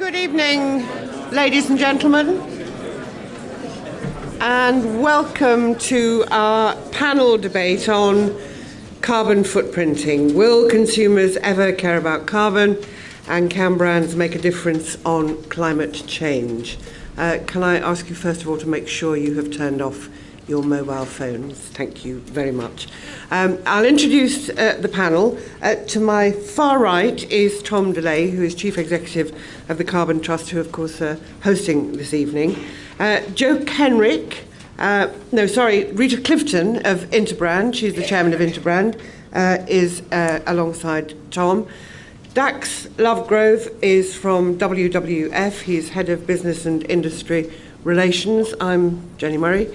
Good evening, ladies and gentlemen, and welcome to our panel debate on carbon footprinting. Will consumers ever care about carbon, and can brands make a difference on climate change? Can I ask you first of all to make sure you have turned off your mobile phones? Thank you very much. I'll introduce the panel. To my far right is Tom DeLay, who is Chief Executive of the Carbon Trust, who of course are hosting this evening. Rita Clifton of Interbrand, she's the Chairman of Interbrand, is alongside Tom. Dax Lovegrove is from WWF, he's Head of Business and Industry Relations. I'm Jenni Murray.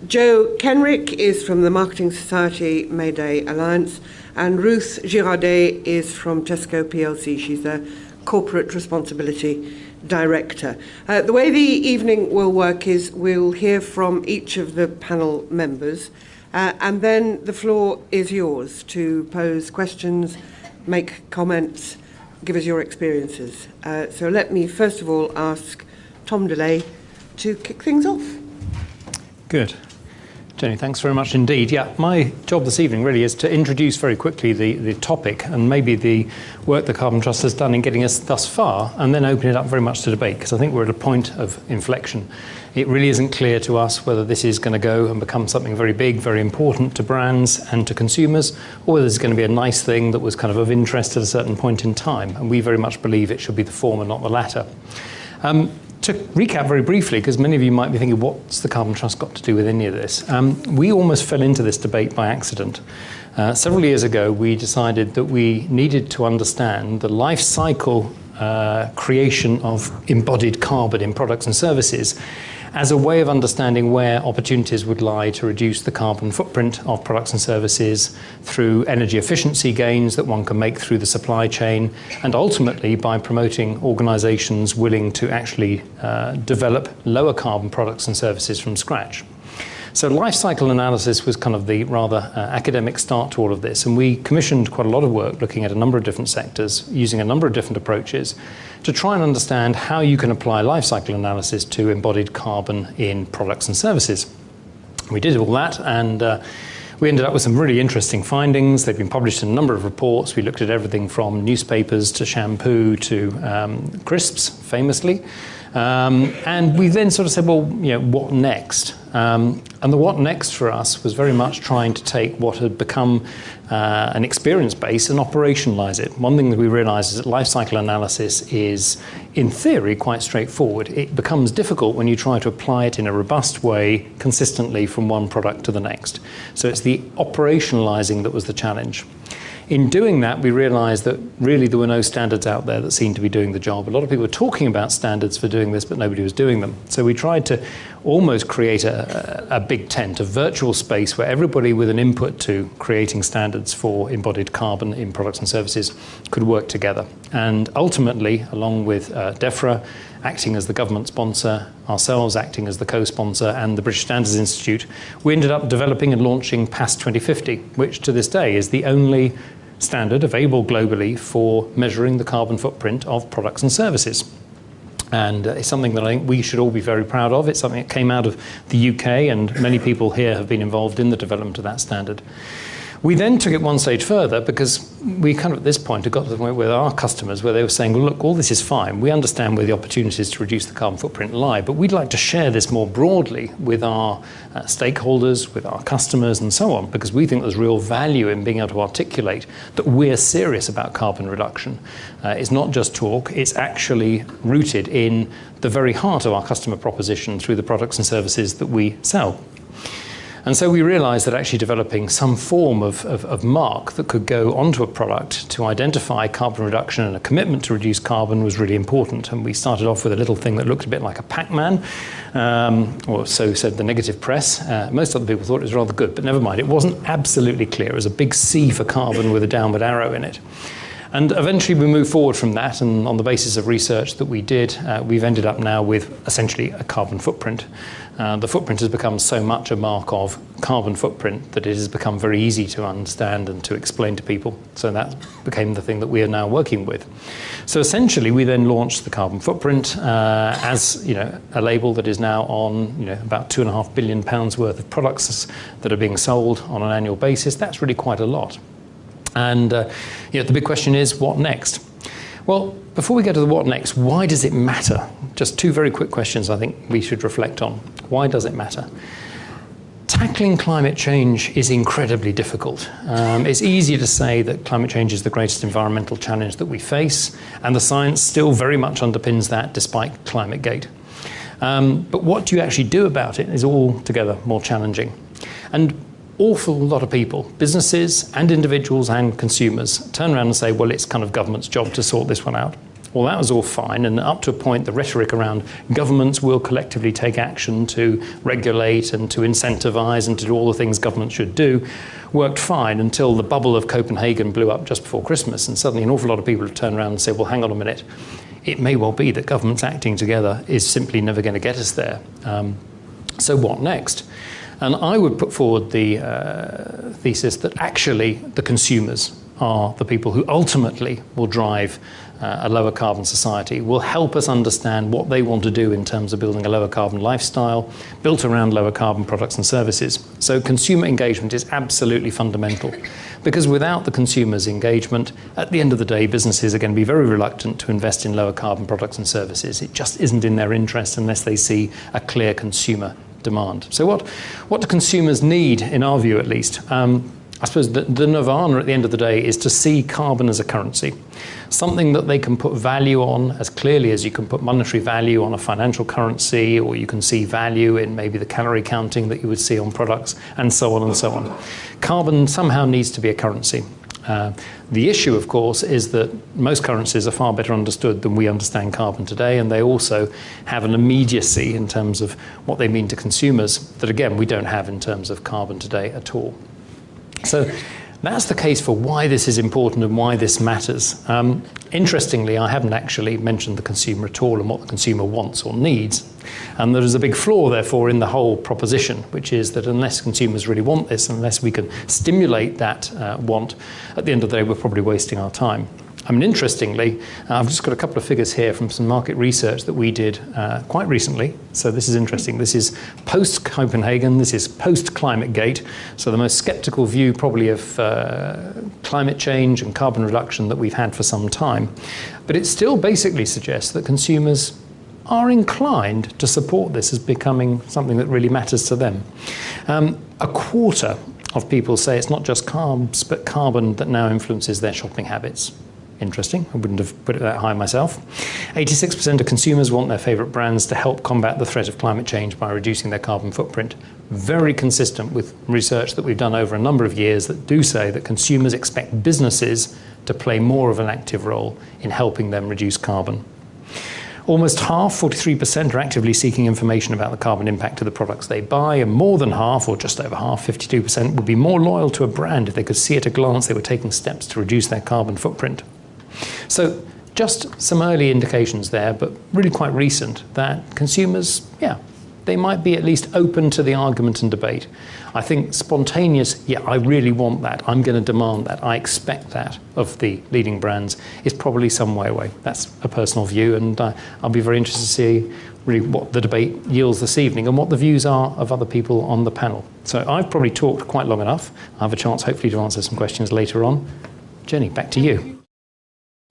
Joe Kenrick is from the Marketing Society Mayday Alliance, and Ruth Girardet is from Tesco PLC. She's the Corporate Responsibility Director. The way the evening will work is we'll hear from each of the panel members, and then the floor is yours to pose questions, make comments, give us your experiences. So let me first of all ask Tom DeLay to kick things off. Good. Jenny, thanks very much indeed. Yeah, my job this evening really is to introduce very quickly the topic and maybe the work the Carbon Trust has done in getting us thus far, and then open it up very much to debate, because I think we're at a point of inflection. It really isn't clear to us whether this is going to go and become something very big, very important to brands and to consumers, or whether it's going to be a nice thing that was kind of interest at a certain point in time. And we very much believe it should be the former, not the latter. To recap very briefly, because many of you might be thinking, what's the Carbon Trust got to do with any of this? We almost fell into this debate by accident. Several years ago, we decided that we needed to understand the life cycle creation of embodied carbon in products and services as a way of understanding where opportunities would lie to reduce the carbon footprint of products and services through energy efficiency gains that one can make through the supply chain, and ultimately by promoting organisations willing to actually develop lower carbon products and services from scratch. So life cycle analysis was kind of the rather academic start to all of this, and we commissioned quite a lot of work looking at a number of different sectors, using a number of different approaches to try and understand how you can apply life cycle analysis to embodied carbon in products and services. We did all that, and we ended up with some really interesting findings. They've been published in a number of reports. We looked at everything from newspapers to shampoo to crisps, famously. And we then sort of said, well, what next? And the what next for us was very much trying to take what had become an experience base and operationalise it. One thing that we realised is that life cycle analysis is, in theory, quite straightforward. It becomes difficult when you try to apply it in a robust way consistently from one product to the next. So it's the operationalising that was the challenge. In doing that, we realised that really there were no standards out there that seemed to be doing the job. A lot of people were talking about standards for doing this, but nobody was doing them. So we tried to almost create a big tent, a virtual space where everybody with an input to creating standards for embodied carbon in products and services could work together. And ultimately, along with DEFRA, acting as the government sponsor, ourselves acting as the co-sponsor, and the British Standards Institute, we ended up developing and launching PAS 2050, which to this day is the only standard available globally for measuring the carbon footprint of products and services. And it's something that I think we should all be very proud of. It's something that came out of the UK, and many people here have been involved in the development of that standard. We then took it one stage further, because we kind of at this point had got to the point with our customers where they were saying, well, look, all this is fine. We understand where the opportunities to reduce the carbon footprint lie, but we'd like to share this more broadly with our stakeholders, with our customers and so on, because we think there's real value in being able to articulate that we're serious about carbon reduction. It's not just talk, it's actually rooted in the very heart of our customer proposition through the products and services that we sell. And so we realised that actually developing some form of mark that could go onto a product to identify carbon reduction and a commitment to reduce carbon was really important. And we started off with a little thing that looked a bit like a Pac-Man, or so said the negative press. Most other people thought it was rather good, but never mind. It wasn't absolutely clear. It was a big C for carbon with a downward arrow in it. And eventually we moved forward from that, and on the basis of research that we did, we've ended up now with essentially a carbon footprint. The footprint has become so much a mark of carbon footprint that it has become very easy to understand and to explain to people. So that became the thing that we are now working with. So essentially we then launched the carbon footprint as a label that is now on about £2.5 billion worth of products that are being sold on an annual basis. That's really quite a lot. And the big question is, what next? Well, before we get to the what next, why does it matter? Just two very quick questions I think we should reflect on. Why does it matter? Tackling climate change is incredibly difficult. It's easier to say that climate change is the greatest environmental challenge that we face, and the science still very much underpins that despite ClimateGate. But what do you actually do about it is altogether more challenging. And awful lot of people, businesses and individuals and consumers, turn around and say, well, it's kind of government's job to sort this one out. Well, that was all fine, and up to a point, the rhetoric around governments will collectively take action to regulate and to incentivise and to do all the things government should do worked fine until the bubble of Copenhagen blew up just before Christmas, and suddenly an awful lot of people have turned around and said, well, hang on a minute, it may well be that governments acting together is simply never going to get us there. So what next? And I would put forward the thesis that actually the consumers are the people who ultimately will drive a lower carbon society, will help us understand what they want to do in terms of building a lower carbon lifestyle built around lower carbon products and services. So consumer engagement is absolutely fundamental, because without the consumer's engagement, at the end of the day, businesses are going to be very reluctant to invest in lower carbon products and services. It just isn't in their interest unless they see a clear consumer demand. So what do consumers need, in our view at least? I suppose the nirvana at the end of the day is to see carbon as a currency, something that they can put value on as clearly as you can put monetary value on a financial currency, or you can see value in maybe the calorie counting that you would see on products, and so on and so on. Carbon somehow needs to be a currency. The issue, of course, is that most currencies are far better understood than we understand carbon today, and they also have an immediacy in terms of what they mean to consumers that, again, we don't have in terms of carbon today at all. So that's the case for why this is important and why this matters. Interestingly, I haven't actually mentioned the consumer at all and what the consumer wants or needs. And there is a big flaw, therefore, in the whole proposition, which is that unless consumers really want this, unless we can stimulate that want, at the end of the day, we're probably wasting our time. I mean, interestingly, I've just got a couple of figures here from some market research that we did quite recently. So this is interesting. This is post-Copenhagen. This is post-ClimateGate. So the most sceptical view probably of climate change and carbon reduction that we've had for some time. But it still basically suggests that consumers are inclined to support this as becoming something that really matters to them. A quarter of people say it's not just carbs, but carbon that now influences their shopping habits. Interesting. I wouldn't have put it that high myself. 86% of consumers want their favourite brands to help combat the threat of climate change by reducing their carbon footprint. Very consistent with research that we've done over a number of years that do say that consumers expect businesses to play more of an active role in helping them reduce carbon. Almost half, 43%, are actively seeking information about the carbon impact of the products they buy, and more than half, or just over half, 52%, would be more loyal to a brand if they could see at a glance they were taking steps to reduce their carbon footprint. So just some early indications there, but really quite recent, that consumers, they might be at least open to the argument and debate. I think spontaneous, I really want that, I'm going to demand that, I expect that of the leading brands, is probably some way away. That's a personal view, and I'll be very interested to see really what the debate yields this evening and what the views are of other people on the panel. So I've probably talked quite long enough. I have a chance hopefully to answer some questions later on. Jenni, back to you.